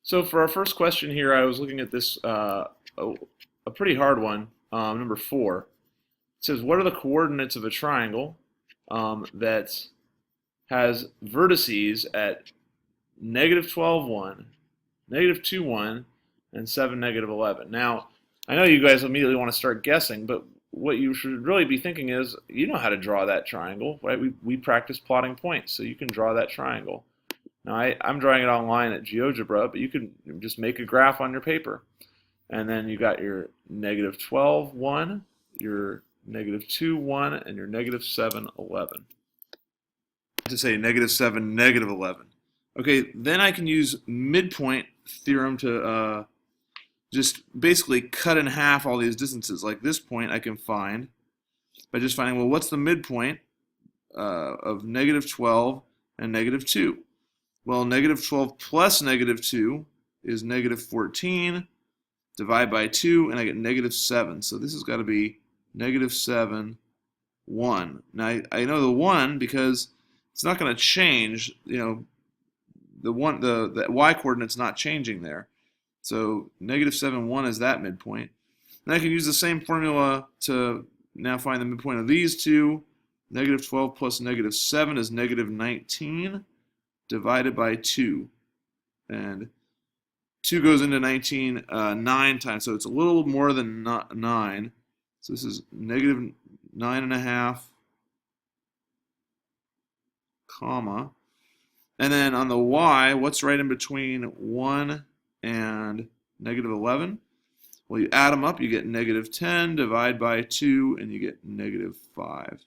So for our first question here, I was looking at this a pretty hard one, number 4. It says, what are the coordinates of a triangle that has vertices at negative 12, 1, negative 2, 1, and 7, negative 11? Now, I know you guys immediately want to start guessing, but what you should really be thinking is, you know how to draw that triangle, right? We practice plotting points, so you can draw that triangle. Now, I'm drawing it online at GeoGebra, but you can just make a graph on your paper. And then you got your negative 12, 1, your negative 2, 1, and your negative 7, 11. To say negative 7, negative 11. Okay, then I can use midpoint theorem to just basically cut in half all these distances. Like this point I can find by just finding, well, what's the midpoint of negative 12 and negative 2? Well, negative 12 plus negative 2 is negative 14. Divide by 2, and I get negative 7. So this has got to be negative 7, 1. Now, I know the 1 because it's not going to change. You know, the y-coordinate's not changing there. So negative 7, 1 is that midpoint. And I can use the same formula to now find the midpoint of these two. Negative 12 plus negative 7 is negative 19. Divided by 2, and 2 goes into 19 9 times, so it's a little more than 9. So this is negative 9.5, comma, and then on the y, what's right in between 1 and negative 11? Well, you add them up, you get negative 10, divide by 2, and you get negative 5.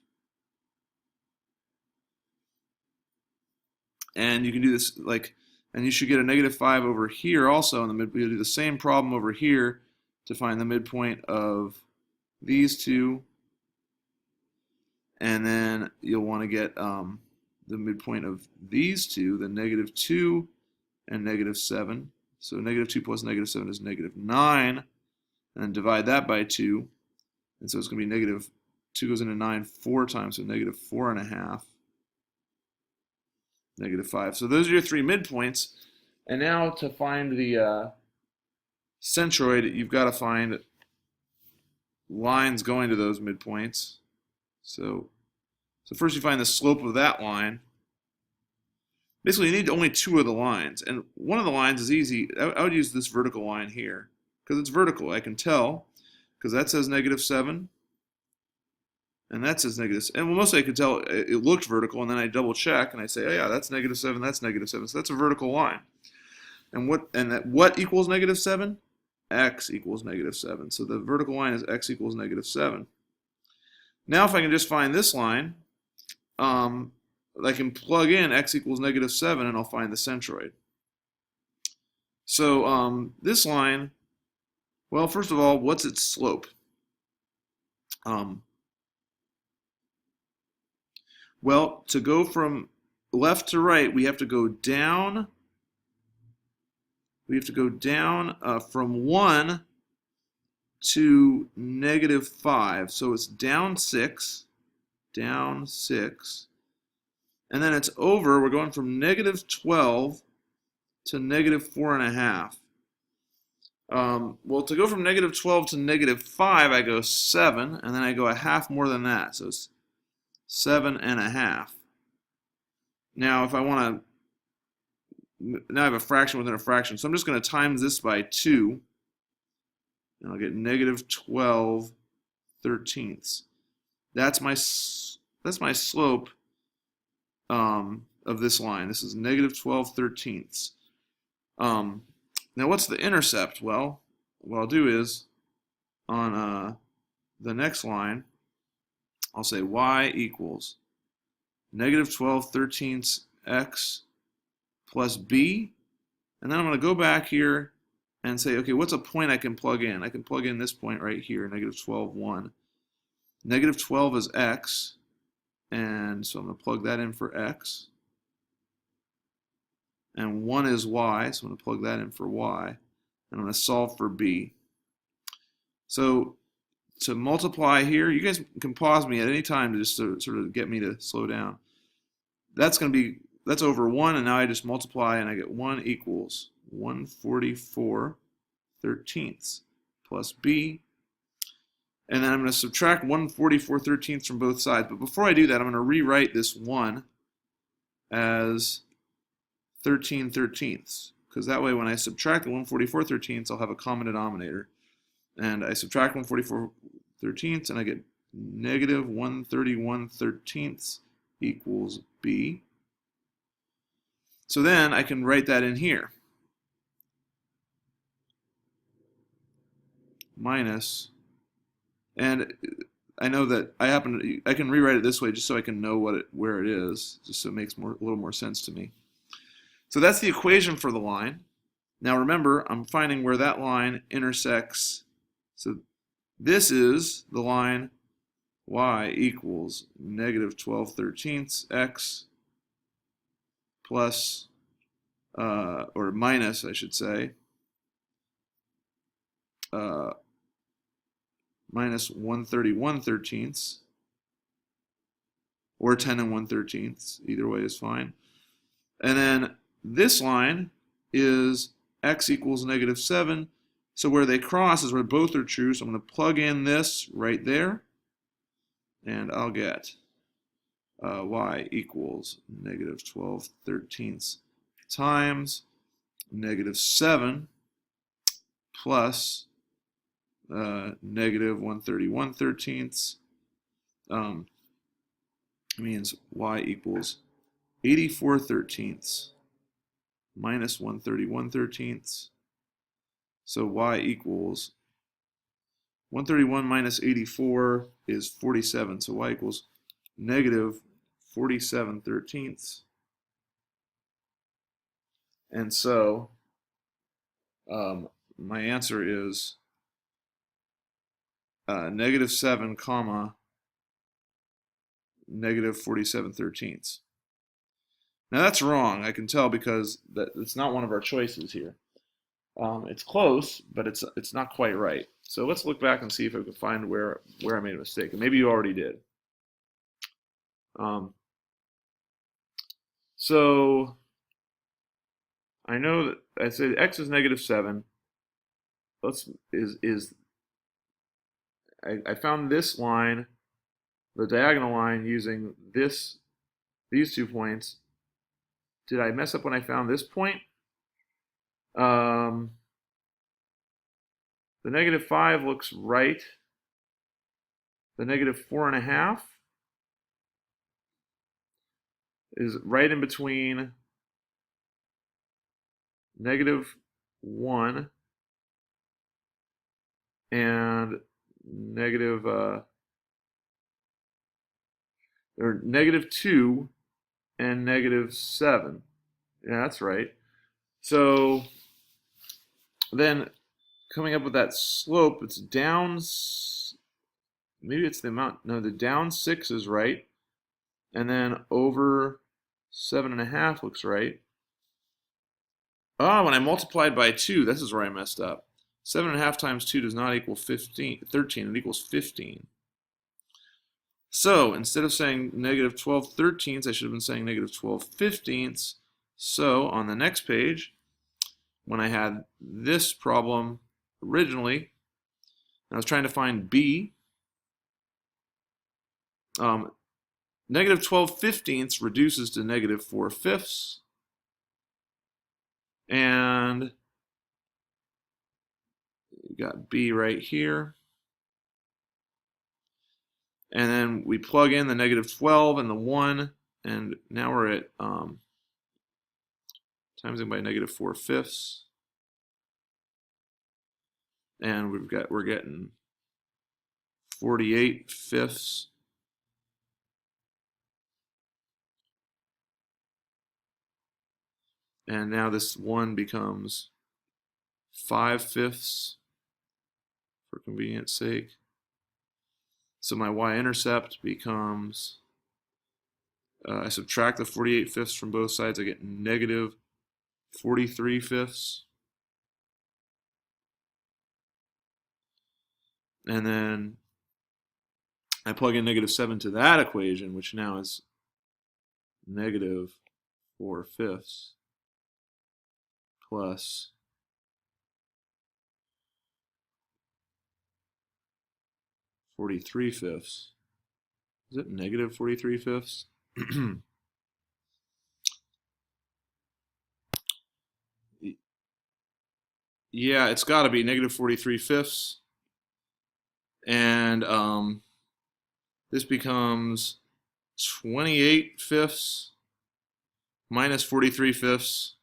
And you can do this and you should get a negative 5 over here also in the mid. We'll do the same problem over here to find the midpoint of these two, and then you'll want to get the midpoint of these two, the negative 2 and negative 7. So negative 2 plus negative 7 is negative 9, and then divide that by 2, and so it's going to be negative 2 goes into 9 4 times, so negative 4.5. Negative 5. So those are your three midpoints. And now to find the centroid, you've got to find lines going to those midpoints. So first you find the slope of that line. Basically, you need only two of the lines. And one of the lines is easy. I would use this vertical line here because it's vertical. I can tell because that says negative 7. And that says negative, and well, mostly I could tell it looked vertical, and then I double check, and I say, oh yeah, that's negative 7, that's negative 7, so that's a vertical line. And what equals negative 7? X equals negative 7. So the vertical line is x equals negative 7. Now if I can just find this line, I can plug in x equals negative 7, and I'll find the centroid. So this line, well, first of all, what's its slope? Well, to go from left to right, we have to go down. We have to go down from 1 to negative 5. So it's down 6, and then it's over. We're going from negative 12 to negative 4.5. Well, to go from negative 12 to negative 5, I go 7, and then I go a half more than that. So it's 7.5. Now, if I want to, now I have a fraction within a fraction, so I'm just going to times this by 2, and I'll get negative 12 thirteenths. That's my slope of this line. This is negative 12 thirteenths. Now, what's the intercept? Well, what I'll do is on the next line, I'll say y equals negative 12 thirteenths x plus b. And then I'm going to go back here and say, okay, what's a point I can plug in? I can plug in this point right here, negative 12, 1. Negative 12 is x, and so I'm going to plug that in for x. And 1 is y, so I'm going to plug that in for y. And I'm going to solve for b. So to multiply here, you guys can pause me at any time to just sort of get me to slow down. That's over 1, and now I just multiply, and I get 1 equals 144/13 plus b. And then I'm going to subtract 144/13 from both sides. But before I do that, I'm going to rewrite this 1 as 13/13, because that way when I subtract the 144/13, I'll have a common denominator. And I subtract 144/13 and I get negative 131/13 equals b. So then I can write that in here. Minus, and I know that I can rewrite it this way just so I can know where it is, just so it makes a little more sense to me. So that's the equation for the line. Now remember, I'm finding where that line intersects. So this is the line y equals negative 12/13 x plus, or minus, I should say, minus 131/13, or 10 1/13. Either way is fine. And then this line is x equals negative 7. So where they cross is where both are true. So I'm going to plug in this right there. And I'll get y equals negative 12/13 times negative 7 plus negative 131/13 means y equals 84/13 minus 131/13. So y equals 131 minus 84 is 47. So y equals negative 47/13. And so my answer is negative 7 comma negative 47/13. Now that's wrong, I can tell, because it's not one of our choices here. It's close, but it's not quite right. So let's look back and see if I can find where I made a mistake. And maybe you already did. So I know that I said x is negative 7. I found this line, the diagonal line, using these 2 points. Did I mess up when I found this point? The negative 5 looks right. The negative 4.5 is right in between negative 1 and negative or negative 2 and negative 7. Yeah, that's right. So then coming up with that slope, it's down, maybe it's the amount, no, the down 6 is right, and then over 7.5 looks right. When I multiplied by 2, this is where I messed up. 7.5 times 2 does not equal 13, it equals 15. So instead of saying negative 12/13, I should have been saying negative 12/15. So on the next page, when I had this problem originally, I was trying to find b. Negative 12/15 reduces to negative 4/5. And you got b right here. And then we plug in the negative 12 and the 1, and now we're at timesing by negative 4/5. And we're getting 48/5. And now this 1 becomes 5/5 for convenience sake. So my y-intercept becomes, I subtract the 48/5 from both sides, I get negative 43/5. And then I plug in negative 7 to that equation, which now is negative 4/5 plus 43/5. Is it negative 43/5? Yeah, it's got to be negative 43/5. And this becomes 28/5 minus 43/5,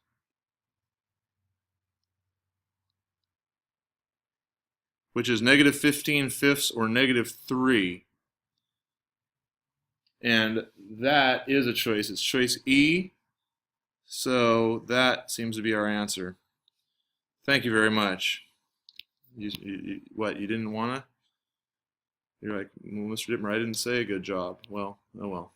which is negative 15/5 or negative 3. And that is a choice. It's choice E. So that seems to be our answer. Thank you very much. What, you didn't want to? You're like, well, Mr. Dittmer, I didn't say a good job. Well, oh well.